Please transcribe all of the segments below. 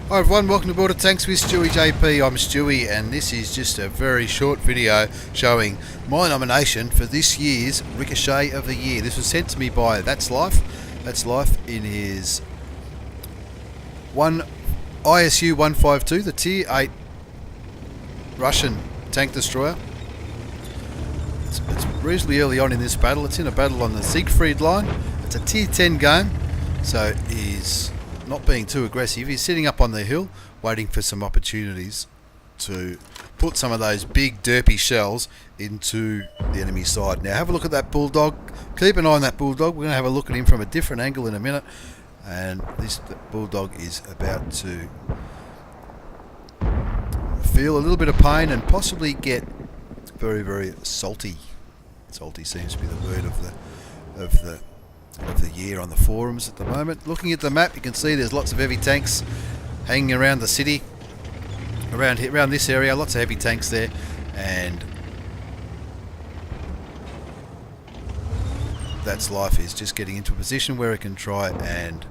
Hi everyone, welcome to Board of Tanks with stewiejp. I'm Stewie and this is just a very short video showing my nomination for this year's Ricochet of the Year. This was sent to me by That's Life in his ISU 152, the Tier 8 Russian tank destroyer. It's reasonably early on in this battle. It's in a battle on the Siegfried line. It's a Tier 10 game, so he's not being too aggressive. He's sitting up on the hill waiting for some opportunities to put some of those big derpy shells into the enemy side. Now have a look at that bulldog. Keep an eye on that bulldog. We're going to have a look at him from a different angle in a minute, and this bulldog is about to feel a little bit of pain and possibly get very, very salty. Salty seems to be the word of the year on the forums at the moment. Looking at the map, you can see there's lots of heavy tanks hanging around the city, around this area. Lots of heavy tanks there, and That's Life is just getting into a position where it can try and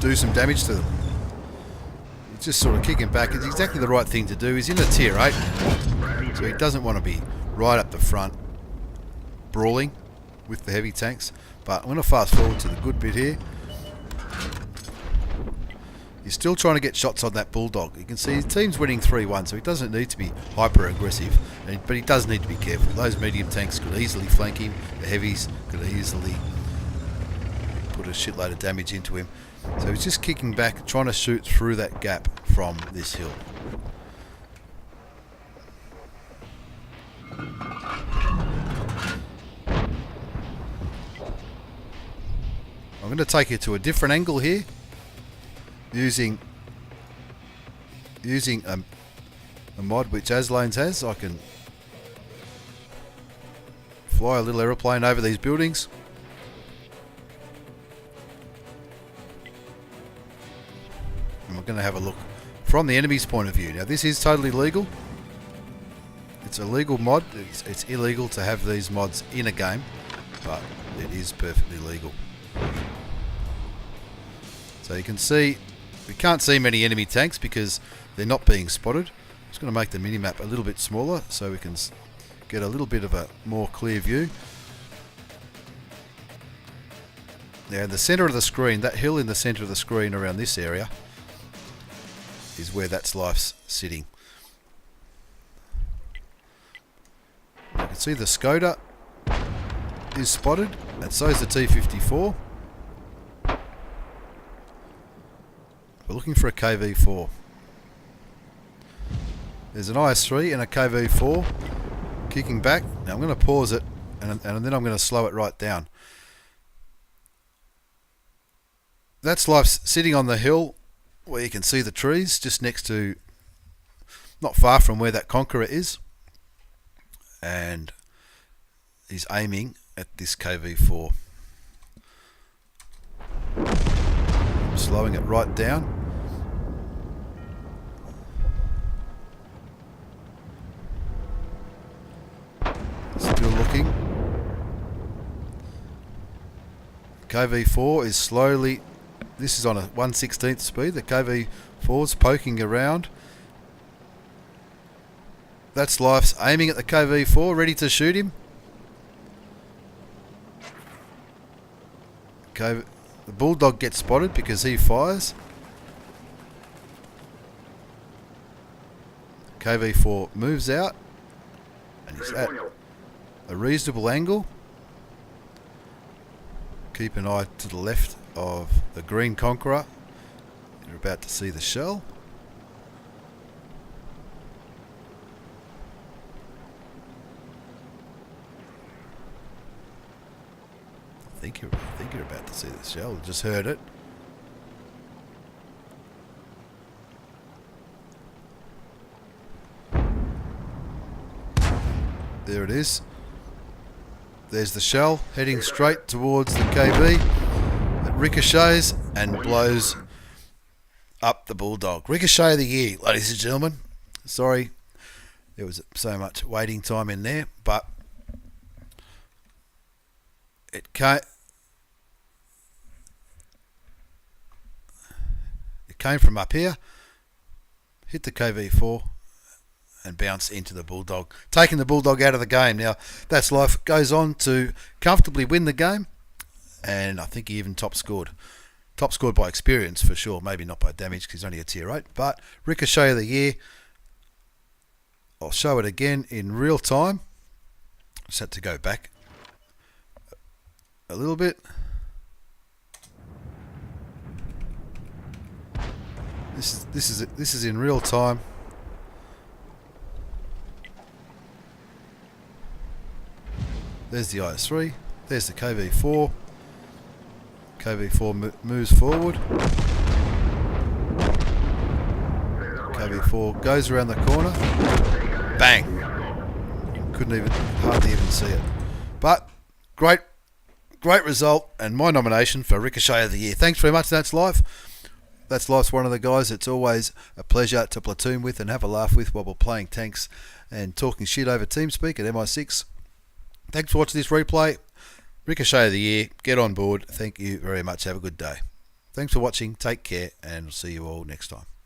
do some damage to them. He's just sort of kicking back. It's exactly the right thing to do. He's in a Tier 8, so he doesn't want to be right up the front brawling with the heavy tanks. But I'm going to fast forward to the good bit here. He's still trying to get shots on that bulldog. You can see his team's winning 3-1, so he doesn't need to be hyper aggressive, but he does need to be careful. Those medium tanks could easily flank him. The heavies could easily put a shitload of damage into him. So he's just kicking back, trying to shoot through that gap from this hill. I'm going to take it to a different angle here, using a mod which Aslanes has. I can fly a little aeroplane over these buildings. And we're going to have a look from the enemy's point of view. Now this is totally legal. It's a legal mod. It's illegal to have these mods in a game, but it is perfectly legal. So you can see, we can't see many enemy tanks because they're not being spotted. I'm just going to make the minimap a little bit smaller so we can get a little bit of a more clear view. Now in the centre of the screen, that hill in the centre of the screen around this area is where That's Life's sitting. You can see the Skoda is spotted, and so is the T-54. We're looking for a KV-4. There's an IS-3 and a KV-4 kicking back. Now I'm going to pause it and then I'm going to slow it right down. That's Life's sitting on the hill where you can see the trees just next to, not far from where that Conqueror is, and he's aiming at this KV-4. I'm slowing it right down. Still looking. KV-4 is slowly, this is on a 1/16th speed, the KV-4 is poking around. That's Life's aiming at the KV-4, ready to shoot him. The bulldog gets spotted because he fires. KV-4 moves out and he's at a reasonable angle. Keep an eye to the left of the green Conqueror. You're about to see the shell. I think you're about to see the shell. Just heard it. There it is. There's the shell heading straight towards the KB. It ricochets and blows up the bulldog. Ricochet of the Year, ladies and gentlemen. Sorry, there was so much waiting time in there, but it can't. came from up here, hit the KV4, and bounced into the Bulldog, taking the Bulldog out of the game. Now, That's Life goes on to comfortably win the game, and I think he even top scored. Top scored by experience for sure, maybe not by damage because he's only a tier 8, but Ricochet of the Year. I'll show it again in real time. Just had to go back a little bit. This is in real time. There's the IS3. There's the KV4. KV4 moves forward. KV4 goes around the corner. Bang! Hardly even see it. But great result, and my nomination for Ricochet of the Year. Thanks very much, That's Life. That's Life's one of the guys it's always a pleasure to platoon with and have a laugh with while we're playing tanks and talking shit over TeamSpeak at MI6. Thanks for watching this replay. Ricochet of the Year, get on board. Thank you very much. Have a good day. Thanks for watching. Take care, and I'll see you all next time.